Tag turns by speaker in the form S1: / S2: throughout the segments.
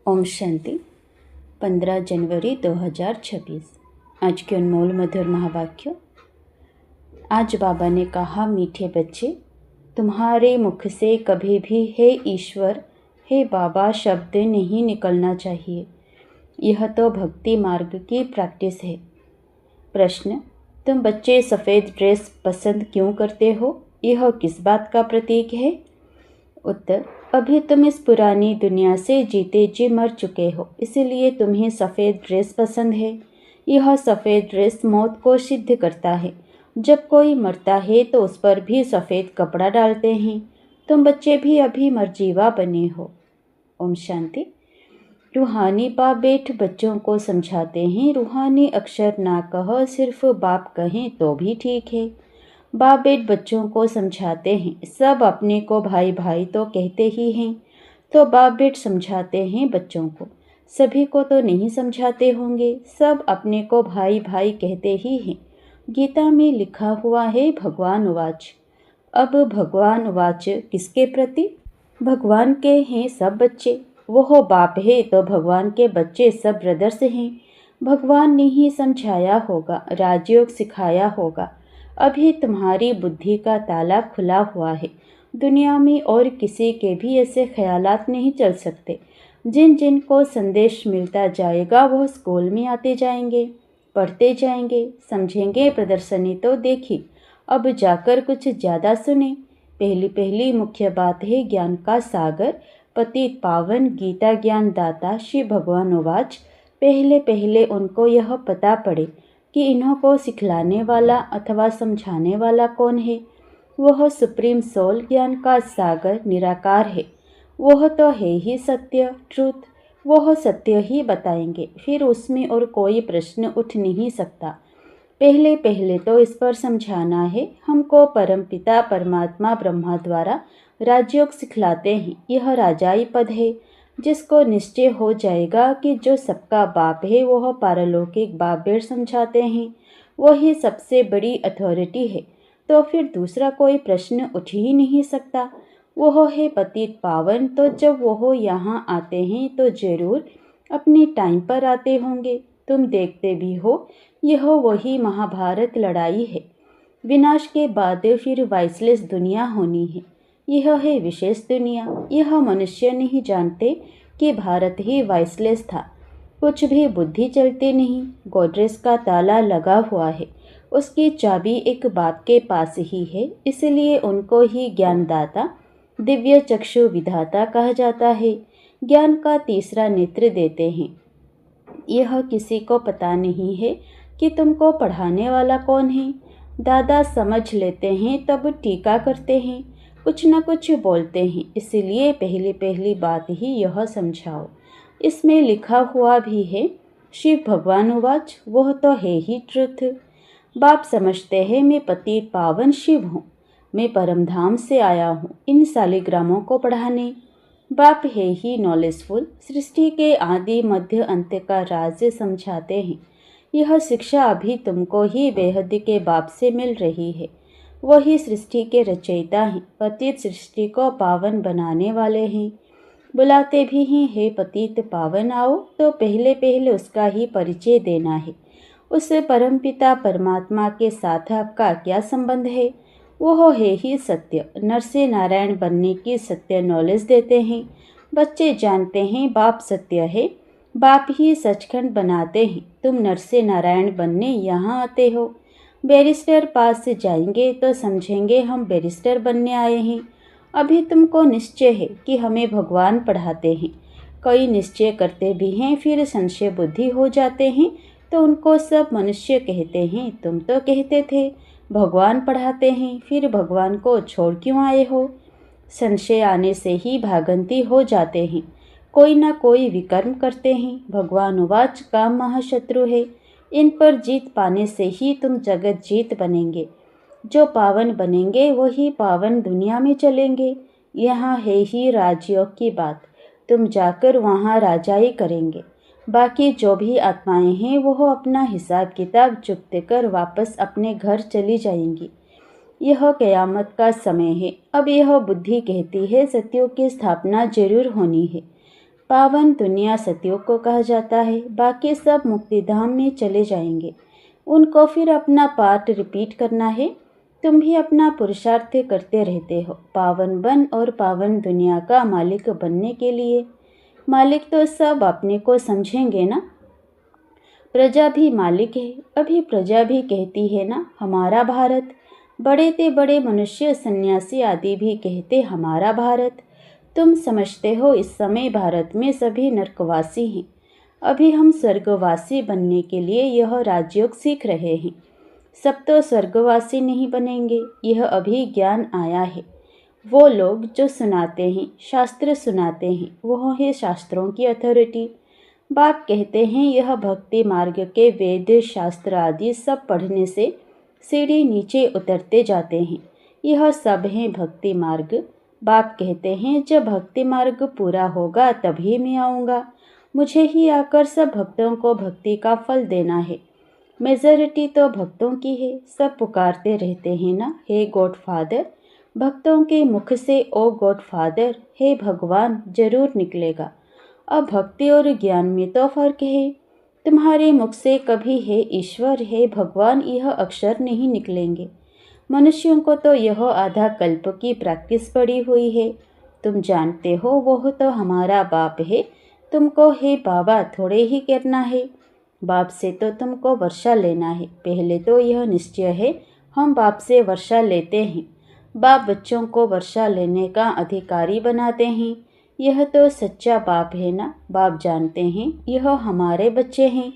S1: ओम शांति। 15 जनवरी 2026। आज के अनमोल मधुर महावाक्य। आज बाबा ने कहा, मीठे बच्चे, तुम्हारे मुख से कभी भी हे ईश्वर, हे बाबा शब्द नहीं निकलना चाहिए। यह तो भक्ति मार्ग की प्रैक्टिस है। प्रश्न, तुम बच्चे सफ़ेद ड्रेस पसंद क्यों करते हो? यह किस बात का प्रतीक है? उत्तर, अभी तुम इस पुरानी दुनिया से जीते जी मर चुके हो, इसीलिए तुम्हें सफ़ेद ड्रेस पसंद है। यह सफ़ेद ड्रेस मौत को सिद्ध करता है। जब कोई मरता है तो उस पर भी सफ़ेद कपड़ा डालते हैं। तुम बच्चे भी अभी मरजीवा बने हो। ओम शांति। रूहानी बाप बेट बच्चों को समझाते हैं। रूहानी अक्षर ना कहो, सिर्फ बाप कहें तो भी ठीक है। बाप बेट बच्चों को समझाते हैं। सब अपने को भाई भाई तो कहते ही हैं, तो बाप बेट समझाते हैं बच्चों को। सभी को तो नहीं समझाते होंगे, सब अपने को भाई भाई कहते ही हैं। गीता में लिखा हुआ है, भगवान उवाच। अब भगवान उवाच किसके प्रति? भगवान के हैं सब बच्चे। वह बाप है तो भगवान के बच्चे सब ब्रदर्स हैं। भगवान ने ही समझाया होगा, राजयोग सिखाया होगा। अभी तुम्हारी बुद्धि का ताला खुला हुआ है। दुनिया में और किसी के भी ऐसे ख्यालात नहीं चल सकते। जिन जिन को संदेश मिलता जाएगा वह स्कूल में आते जाएंगे, पढ़ते जाएंगे, समझेंगे। प्रदर्शनी तो देखी, अब जाकर कुछ ज़्यादा सुने। पहली मुख्य बात है ज्ञान का सागर, पतित पावन गीता ज्ञान दाता श्री भगवान उवाच। पहले उनको यह पता पड़े कि इन्हों को सिखलाने वाला अथवा समझाने वाला कौन है। वह सुप्रीम सोल, ज्ञान का सागर, निराकार है। वह तो है ही सत्य, ट्रूथ। वह सत्य ही बताएंगे, फिर उसमें और कोई प्रश्न उठ नहीं सकता। पहले तो इस पर समझाना है। हमको परमपिता परमात्मा ब्रह्मा द्वारा राजयोग सिखलाते हैं। यह राजाई पद है, जिसको निश्चय हो जाएगा कि जो सबका बाप है वह पारलौकिक बाप बेट समझाते हैं, वही सबसे बड़ी अथॉरिटी है। तो फिर दूसरा कोई प्रश्न उठ ही नहीं सकता। वह है पतित पावन, तो जब वह यहाँ आते हैं तो जरूर अपने टाइम पर आते होंगे। तुम देखते भी हो, यह वही महाभारत लड़ाई है। विनाश के बाद फिर वाइसलेस दुनिया होनी है। यह है विशेष दुनिया। यह मनुष्य नहीं जानते कि भारत ही वाइसलेस था। कुछ भी बुद्धि चलती नहीं। गोदरेज का ताला लगा हुआ है, उसकी चाबी एक बाप के पास ही है, इसलिए उनको ही ज्ञानदाता, दिव्य चक्षु विधाता कहा जाता है। ज्ञान का तीसरा नेत्र देते हैं। यह किसी को पता नहीं है कि तुमको पढ़ाने वाला कौन है। दादा समझ लेते हैं तब टीका करते हैं, कुछ न कुछ बोलते हैं। इसीलिए पहली बात ही यह समझाओ। इसमें लिखा हुआ भी है, शिव भगवान उवाच, वह तो है ही ट्रुथ। बाप समझते हैं मैं पतित पावन शिव हूँ, मैं परमधाम से आया हूँ इन सालिग्रामों को पढ़ाने। बाप है ही नॉलेजफुल, सृष्टि के आदि मध्य अंत का राज समझाते हैं। यह शिक्षा अभी तुमको ही बेहद के बाप से मिल रही है। वही सृष्टि के रचयिता हैं, पतित सृष्टि को पावन बनाने वाले हैं। बुलाते भी हैं, हे पतित पावन आओ, तो पहले उसका ही परिचय देना है। उस परमपिता परमात्मा के साथ आपका क्या संबंध है? वह है ही सत्य। नर से नारायण बनने की सत्य नॉलेज देते हैं। बच्चे जानते हैं बाप सत्य है, बाप ही सचखंड बनाते हैं। तुम नर से नारायण बनने यहाँ आते हो। बैरिस्टर पास से जाएंगे तो समझेंगे हम बैरिस्टर बनने आए हैं। अभी तुमको निश्चय है कि हमें भगवान पढ़ाते हैं। कई निश्चय करते भी हैं, फिर संशय बुद्धि हो जाते हैं तो उनको सब मनुष्य कहते हैं। तुम तो कहते थे भगवान पढ़ाते हैं, फिर भगवान को छोड़ क्यों आए हो? संशय आने से ही भागंती हो जाते हैं, कोई ना कोई विकर्म करते हैं। भगवान उवाच, काम महाशत्रु है, इन पर जीत पाने से ही तुम जगत जीत बनेंगे। जो पावन बनेंगे वही पावन दुनिया में चलेंगे। यहाँ है ही राजयोग की बात, तुम जाकर वहाँ राजाई करेंगे। बाकी जो भी आत्माएं हैं वह अपना हिसाब किताब चुकते कर वापस अपने घर चली जाएंगी। यह क़यामत का समय है। अब यह बुद्धि कहती है सत्यों की स्थापना जरूर होनी है। पावन दुनिया सतयुग को कहा जाता है। बाकी सब मुक्तिधाम में चले जाएंगे, उनको फिर अपना पाठ रिपीट करना है। तुम भी अपना पुरुषार्थ करते रहते हो पावन बन और पावन दुनिया का मालिक बनने के लिए। मालिक तो सब अपने को समझेंगे ना। प्रजा भी मालिक है। अभी प्रजा भी कहती है ना हमारा भारत। बड़े ते बड़े मनुष्य सन्यासी आदि भी कहते हमारा भारत। तुम समझते हो इस समय भारत में सभी नरकवासी हैं। अभी हम स्वर्गवासी बनने के लिए यह राजयोग सीख रहे हैं। सब तो स्वर्गवासी नहीं बनेंगे, यह अभी ज्ञान आया है। वो लोग जो सुनाते हैं, शास्त्र सुनाते हैं, वह है शास्त्रों की अथॉरिटी। बाप कहते हैं यह भक्ति मार्ग के वेद शास्त्र आदि सब पढ़ने से सीढ़ी नीचे उतरते जाते हैं। यह सब है भक्ति मार्ग। बाप कहते हैं जब भक्ति मार्ग पूरा होगा तभी मैं आऊँगा। मुझे ही आकर सब भक्तों को भक्ति का फल देना है। मेजॉरिटी तो भक्तों की है। सब पुकारते रहते हैं ना हे गॉड फादर। भक्तों के मुख से ओ गॉड फादर, हे भगवान जरूर निकलेगा। अब भक्ति और ज्ञान में तो फर्क है। तुम्हारे मुख से कभी हे ईश्वर, हे भगवान यह अक्षर नहीं निकलेंगे। मनुष्यों को तो यह आधा कल्प की प्रैक्टिस पड़ी हुई है। तुम जानते हो वह तो हमारा बाप है। तुमको हे बाबा थोड़े ही करना है। बाप से तो तुमको वर्षा लेना है। पहले तो यह निश्चय है हम बाप से वर्षा लेते हैं। बाप बच्चों को वर्षा लेने का अधिकारी बनाते हैं। यह तो सच्चा बाप है ना। बाप जानते हैं यह हमारे बच्चे हैं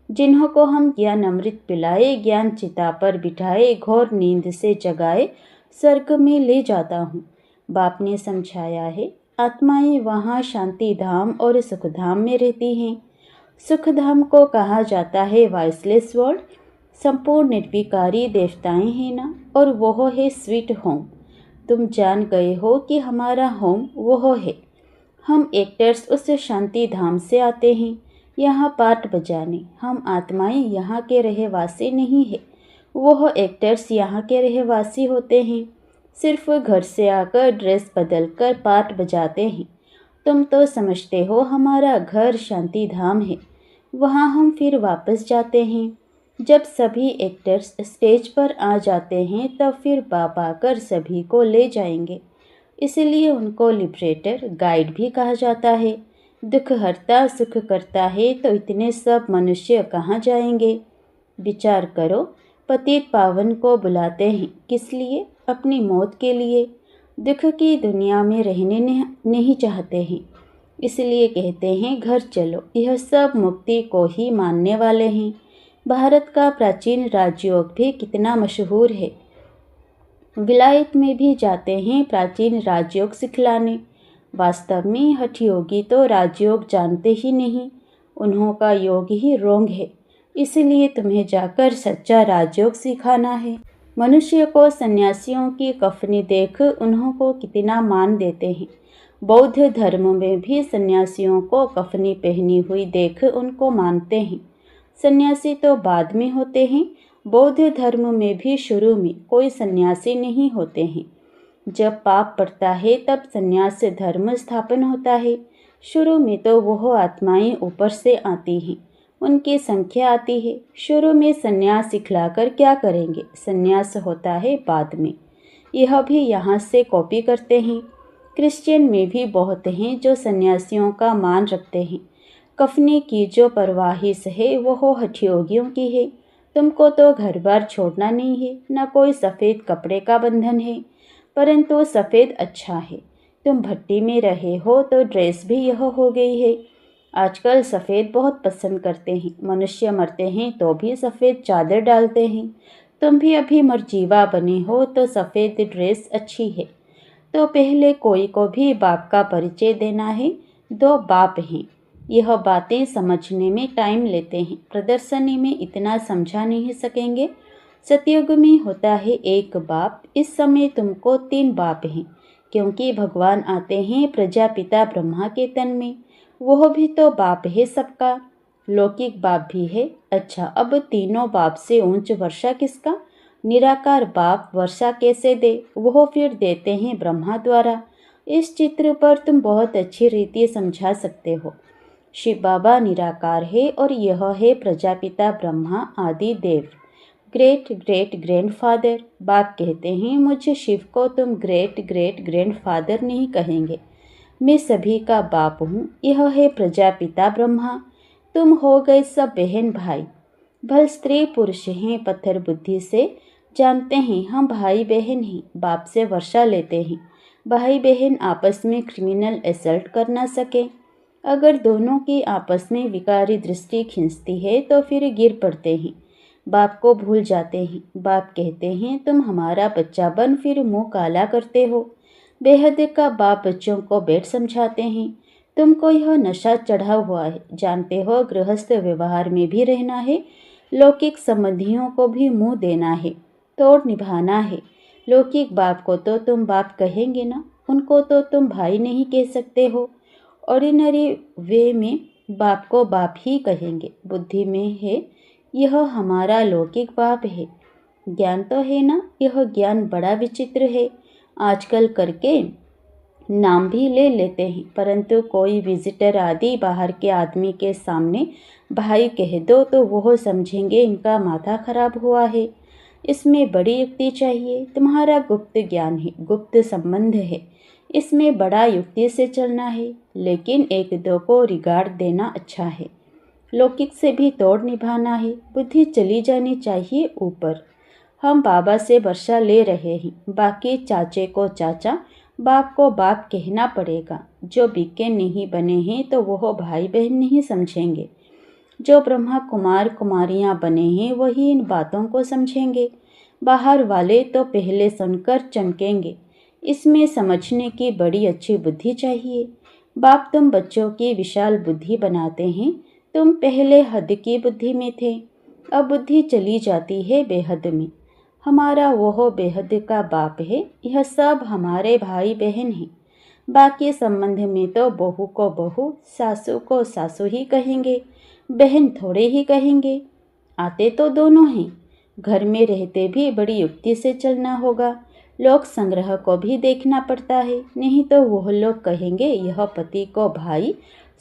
S1: जिन्हों को हम ज्ञान अमृत पिलाए, ज्ञान चिता पर बिठाए, घोर नींद से जगाए स्वर्ग में ले जाता हूँ। बाप ने समझाया है आत्माएं वहाँ शांति धाम और सुखधाम में रहती हैं। सुखधाम को कहा जाता है वॉइसलेस वर्ल्ड। संपूर्ण निर्विकारी देवताएं हैं ना, और वह है स्वीट होम। तुम जान गए हो कि हमारा होम वह है। हम एक्टर्स उस शांति धाम से आते हैं यहाँ पाठ बजाने। हम आत्माएं यहाँ के रहवासी नहीं है। वह एक्टर्स यहाँ के रहवासी होते हैं। सिर्फ घर से आकर ड्रेस बदलकर पाठ बजाते हैं। तुम तो समझते हो हमारा घर शांति धाम है। वहाँ हम फिर वापस जाते हैं। जब सभी एक्टर्स स्टेज पर आ जाते हैं तब फिर बाप आकर सभी को ले जाएंगे। इसलिए उनको लिबरेटर, गाइड भी कहा जाता है। दुख हरता सुख करता है तो इतने सब मनुष्य कहाँ जाएंगे। विचार करो, पतित पावन को बुलाते हैं किस लिए? अपनी मौत के लिए। दुख की दुनिया में रहने नहीं चाहते हैं, इसलिए कहते हैं घर चलो। यह सब मुक्ति को ही मानने वाले हैं। भारत का प्राचीन राजयोग भी कितना मशहूर है। विलायत में भी जाते हैं प्राचीन राजयोग सिखलाने। वास्तव में हठयोगी तो राजयोग जानते ही नहीं। उन्हों का योग ही रोंग है। इसलिए तुम्हें जाकर सच्चा राजयोग सिखाना है। मनुष्य को सन्यासियों की कफनी देख उन्हों को कितना मान देते हैं। बौद्ध धर्म में भी सन्यासियों को कफनी पहनी हुई देख उनको मानते हैं। सन्यासी तो बाद में होते हैं। बौद्ध धर्म में भी शुरू में कोई सन्यासी नहीं होते हैं। जब पाप पड़ता है तब सन्यास धर्म स्थापन होता है। शुरू में तो वह आत्माएं ऊपर से आती हैं, उनकी संख्या आती है। शुरू में सन्यास सिखलाकर क्या करेंगे? सन्यास होता है बाद में। यह भी यहाँ से कॉपी करते हैं। क्रिश्चियन में भी बहुत हैं जो सन्यासियों का मान रखते हैं। कफनी की जो परवाहिश है वह हठयोगियों की है। तुमको तो घर बार छोड़ना नहीं है, न कोई सफ़ेद कपड़े का बंधन है, परंतु सफ़ेद अच्छा है। तुम भट्टी में रहे हो तो ड्रेस भी यह हो गई है। आजकल सफ़ेद बहुत पसंद करते हैं। मनुष्य मरते हैं तो भी सफ़ेद चादर डालते हैं। तुम भी अभी मरजीवा बने हो तो सफ़ेद ड्रेस अच्छी है। तो पहले कोई को भी बाप का परिचय देना है। दो बाप हैं। यह बातें समझने में टाइम लेते हैं। प्रदर्शनी में इतना समझा नहीं सकेंगे। सतयुग में होता है एक बाप। इस समय तुमको 3 बाप हैं, क्योंकि भगवान आते हैं प्रजापिता ब्रह्मा के तन में। वह भी तो बाप है सबका। लौकिक बाप भी है। अच्छा, अब तीनों बाप से ऊंच वर्षा किसका? निराकार बाप वर्षा कैसे दे? वह फिर देते हैं ब्रह्मा द्वारा। इस चित्र पर तुम बहुत अच्छी रीति समझा सकते हो। शिव बाबा निराकार है और यह है प्रजापिता ब्रह्मा आदि देव, ग्रेट ग्रेट ग्रैंडफादर। बाप कहते हैं मुझे शिव को तुम ग्रेट ग्रेट ग्रैंडफादर नहीं कहेंगे, मैं सभी का बाप हूँ। यह है प्रजापिता ब्रह्मा, तुम हो गए सब बहन भाई। भल स्त्री पुरुष हैं पत्थर बुद्धि से जानते हैं हम भाई बहन हैं, बाप से वर्षा लेते हैं। भाई बहन आपस में क्रिमिनल असल्ट कर ना सके। अगर दोनों की आपस में विकारी दृष्टि खींचती है तो फिर गिर पड़ते हैं, बाप को भूल जाते हैं। बाप कहते हैं तुम हमारा बच्चा बन फिर मुंह काला करते हो। बेहद का बाप बच्चों को बेट समझाते हैं। तुमको यह नशा चढ़ा हुआ है, जानते हो गृहस्थ व्यवहार में भी रहना है, लौकिक संबंधियों को भी मुंह देना है, तोड़ निभाना है। लौकिक बाप को तो तुम बाप कहेंगे ना, उनको तो तुम भाई नहीं कह सकते हो। ऑर्डिनरी वे में बाप को बाप ही कहेंगे, बुद्धि में है यह हमारा लौकिक बाप है। ज्ञान तो है ना, यह ज्ञान बड़ा विचित्र है। आजकल करके नाम भी ले लेते हैं, परंतु कोई विजिटर आदि बाहर के आदमी के सामने भाई कह दो तो वह समझेंगे इनका माथा खराब हुआ है। इसमें बड़ी युक्ति चाहिए। तुम्हारा गुप्त ज्ञान है, गुप्त संबंध है, इसमें बड़ा युक्ति से चलना है। लेकिन एक दो को रिगार्ड देना अच्छा है, लौकिक से भी तोड़ निभाना है। बुद्धि चली जानी चाहिए ऊपर। हम बाबा से वर्षा ले रहे हैं, बाकी चाचे को चाचा, बाप को बाप कहना पड़ेगा। जो बीके नहीं बने हैं तो वह भाई बहन नहीं समझेंगे। जो ब्रह्मा कुमार कुमारियां बने हैं वही इन बातों को समझेंगे। बाहर वाले तो पहले सुनकर चमकेंगे। इसमें समझने की बड़ी अच्छी बुद्धि चाहिए। बाप तुम बच्चों की विशाल बुद्धि बनाते हैं, तुम पहले हद की बुद्धि में थे, अब बुद्धि चली जाती है बेहद में। हमारा वह बेहद का बाप है, यह सब हमारे भाई बहन हैं। बाकी संबंध में तो बहू को बहू, सासू को सासू ही कहेंगे, बहन थोड़े ही कहेंगे। आते तो दोनों हैं। घर में रहते भी बड़ी युक्ति से चलना होगा। लोक संग्रह को भी देखना पड़ता है, नहीं तो वह लोग कहेंगे यह पति को भाई,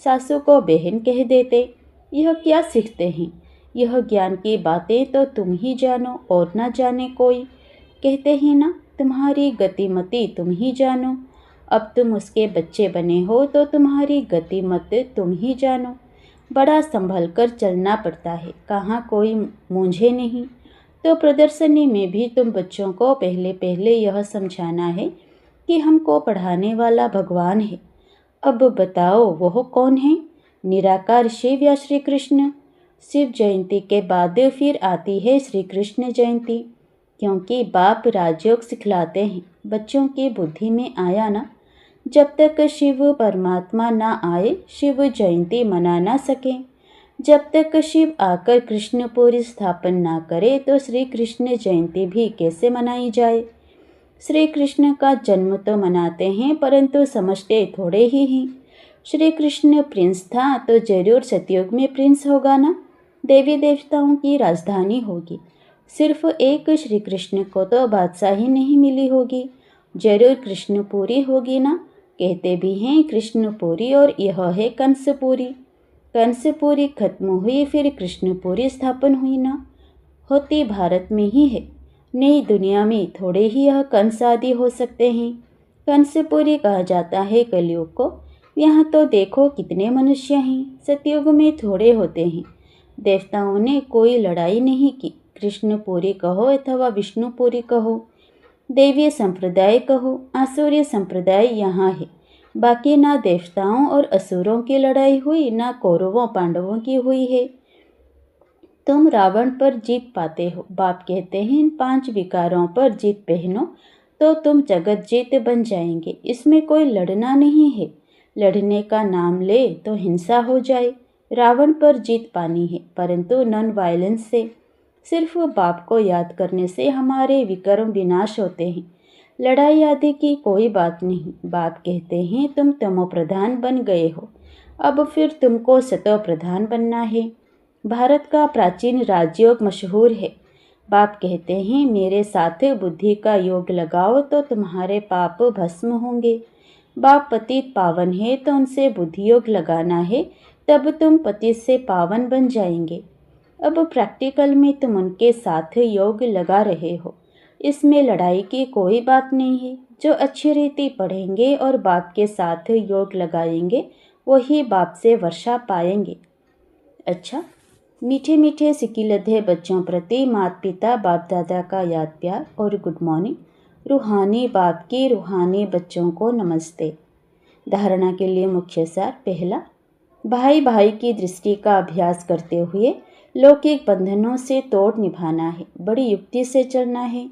S1: सासू को बहन कह देते। यह क्या सीखते हैं? यह ज्ञान की बातें तो तुम ही जानो और ना जाने कोई। कहते हैं ना तुम्हारी गतिमति तुम ही जानो। अब तुम उसके बच्चे बने हो तो तुम्हारी गतिमत तुम ही जानो। बड़ा संभल कर चलना पड़ता है, कहाँ कोई मूंझे नहीं। तो प्रदर्शनी में भी तुम बच्चों को पहले पहले यह समझाना है कि हमको पढ़ाने वाला भगवान है। अब बताओ वह कौन है, निराकार शिव या श्री कृष्ण? शिव जयंती के बाद फिर आती है श्री कृष्ण जयंती, क्योंकि बाप राजयोग सिखलाते हैं। बच्चों की बुद्धि में आया ना, जब तक शिव परमात्मा ना आए शिव जयंती मना ना सकें। जब तक शिव आकर कृष्णपुरी स्थापन ना करे तो श्री कृष्ण जयंती भी कैसे मनाई जाए? श्री कृष्ण का जन्म तो मनाते हैं, परंतु समझते थोड़े ही हैं। श्री कृष्ण प्रिंस था तो जरूर सतयुग में प्रिंस होगा ना, देवी देवताओं की राजधानी होगी। सिर्फ एक श्री कृष्ण को तो बादशाही नहीं मिली होगी, जरूर कृष्णपुरी होगी ना। कहते भी हैं कृष्णपुरी और यह है कंसपुरी। कंसपुरी खत्म हुई फिर कृष्णपुरी स्थापन हुई ना, होती भारत में ही है। नई दुनिया में थोड़े ही यह कंस आदि हो सकते हैं। कंसपुरी कहा जाता है कलयुग को। यहाँ तो देखो कितने मनुष्य हैं, सतयुग में थोड़े होते हैं। देवताओं ने कोई लड़ाई नहीं की, कृष्णपुरी कहो अथवा विष्णुपुरी कहो, देवीय संप्रदाय कहो, आसुरी संप्रदाय यहाँ है। बाकी ना देवताओं और असुरों की लड़ाई हुई, ना कौरवों पांडवों की हुई है। तुम रावण पर जीत पाते हो। बाप कहते हैं इन 5 विकारों पर जीत पहनो तो तुम जगत जीत बन जाएंगे। इसमें कोई लड़ना नहीं है, लड़ने का नाम ले तो हिंसा हो जाए। रावण पर जीत पानी है, परंतु नॉन वायलेंस से। सिर्फ बाप को याद करने से हमारे विक्रम विनाश होते हैं। लड़ाई आदि की कोई बात नहीं। बाप कहते हैं तुम तमो प्रधान बन गए हो, अब फिर तुमको सतो प्रधान बनना है। भारत का प्राचीन राजयोग मशहूर है। बाप कहते हैं मेरे साथ बुद्धि का योग लगाओ तो तुम्हारे पाप भस्म होंगे। बाप पतित पावन है तो उनसे बुद्धि योग लगाना है, तब तुम पतित से पावन बन जाएंगे। अब प्रैक्टिकल में तुम उनके साथ योग लगा रहे हो, इसमें लड़ाई की कोई बात नहीं है। जो अच्छी रीति पढ़ेंगे और बाप के साथ योग लगाएंगे वही बाप से वर्षा पाएंगे। अच्छा, मीठे मीठे सिकिलधे बच्चों प्रति माता पिता बाप दादा का याद प्यार और गुड मॉर्निंग। रूहानी बाप की रूहानी बच्चों को नमस्ते। धारणा के लिए मुख्य सार। पहला, भाई भाई की दृष्टि का अभ्यास करते हुए लौकिक बंधनों से तोड़ निभाना है, बड़ी युक्ति से चलना है।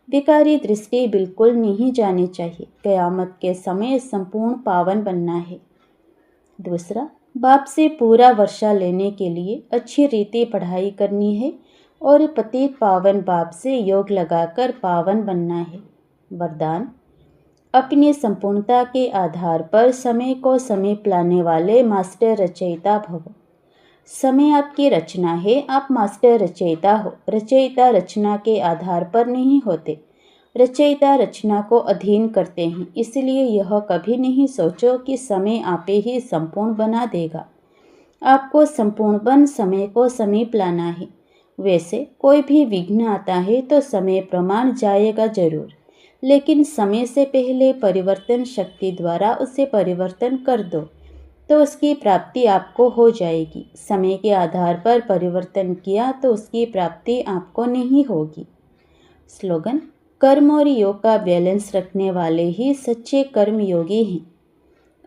S1: विकारी दृष्टि बिल्कुल नहीं जानी चाहिए। क़यामत के समय संपूर्ण पावन बनना है। दूसरा, बाप से पूरा वर्षा लेने के लिए अच्छी रीति पढ़ाई करनी है और पतित पावन बाप से योग लगाकर पावन बनना है। वरदान, अपनी संपूर्णता के आधार पर समय को समीप लाने वाले मास्टर रचयिता भव। समय आपकी रचना है, आप मास्टर रचयिता हो। रचयिता रचना के आधार पर नहीं होते, रचयिता रचना को अधीन करते हैं। इसलिए यह कभी नहीं सोचो कि समय आपे ही संपूर्ण बना देगा। आपको संपूर्ण बन समय को समीप लाना है। वैसे कोई भी विघ्न आता है तो समय प्रमाण जाएगा जरूर, लेकिन समय से पहले परिवर्तन शक्ति द्वारा उसे परिवर्तन कर दो तो उसकी प्राप्ति आपको हो जाएगी। समय के आधार पर परिवर्तन किया तो उसकी प्राप्ति आपको नहीं होगी। स्लोगन, कर्म और योग का बैलेंस रखने वाले ही सच्चे कर्म योगी हैं।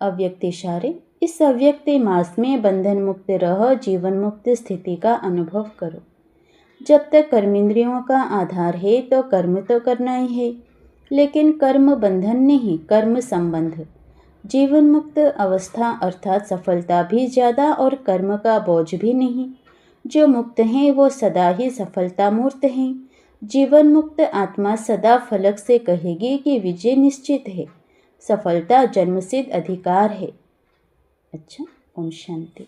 S1: अव्यक्त इशारे, इस अव्यक्त मास में बंधन मुक्त रह जीवन मुक्त स्थिति का अनुभव करो। जब तक कर्मेंद्रियों का आधार है तो कर्म तो करना ही है, लेकिन कर्म बंधन नहीं, कर्म संबंध। जीवन मुक्त अवस्था अर्थात सफलता भी ज़्यादा और कर्म का बोझ भी नहीं। जो मुक्त हैं वो सदा ही सफलता मूर्त हैं। जीवन मुक्त आत्मा सदा फलक से कहेगी कि विजय निश्चित है, सफलता जन्मसिद्ध अधिकार है। अच्छा, ओम शांति।